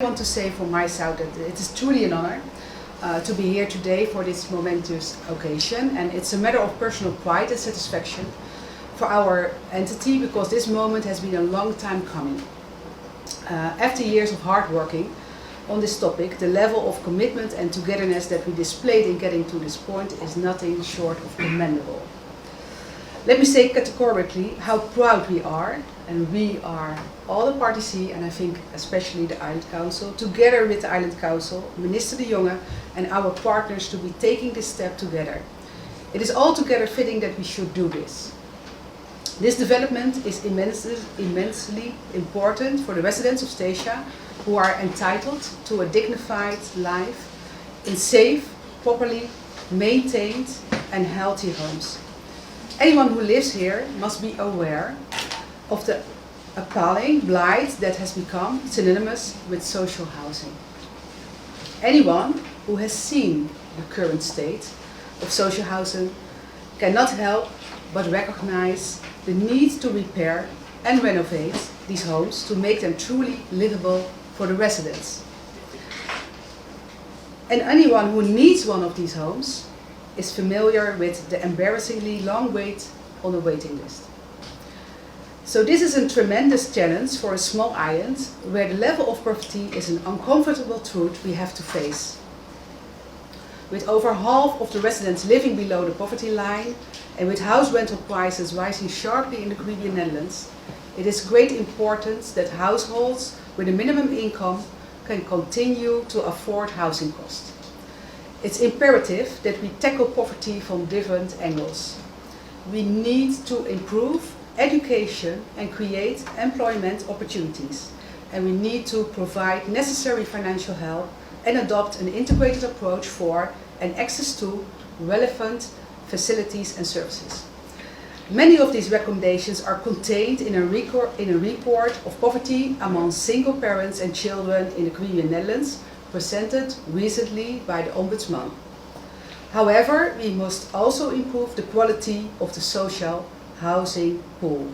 want to say from my side that it is truly an honor to be here today for this momentous occasion, and it's a matter of personal pride and satisfaction for our entity, because this moment has been a long time coming. After years of hard working on this topic, the level of commitment and togetherness that we displayed in getting to this point is nothing short of commendable. Let me say categorically how proud we are, and we are all the parties here, and I think especially the Island Council, together with the Island Council, Minister de Jonge and our partners, to be taking this step together. It is altogether fitting that we should do this. This development is immensely important for the residents of Statia, who are entitled to a dignified life in safe, properly maintained and healthy homes. Anyone who lives here must be aware of the appalling blight that has become synonymous with social housing. Anyone who has seen the current state of social housing cannot help but recognize the need to repair and renovate these homes to make them truly livable for the residents. And anyone who needs one of these homes is familiar with the embarrassingly long wait on the waiting list. So this is a tremendous challenge for a small island where the level of poverty is an uncomfortable truth we have to face. With over half of the residents living below the poverty line, and with house rental prices rising sharply in the Caribbean Netherlands, it is great importance that households with a minimum income can continue to afford housing costs. It's imperative that we tackle poverty from different angles. We need to improve education and create employment opportunities, and we need to provide necessary financial help and adopt an integrated approach for and access to relevant facilities and services. Many of these recommendations are contained in a report of poverty among single parents and children in the Caribbean Netherlands, presented recently by the Ombudsman. However, we must also improve the quality of the social housing pool.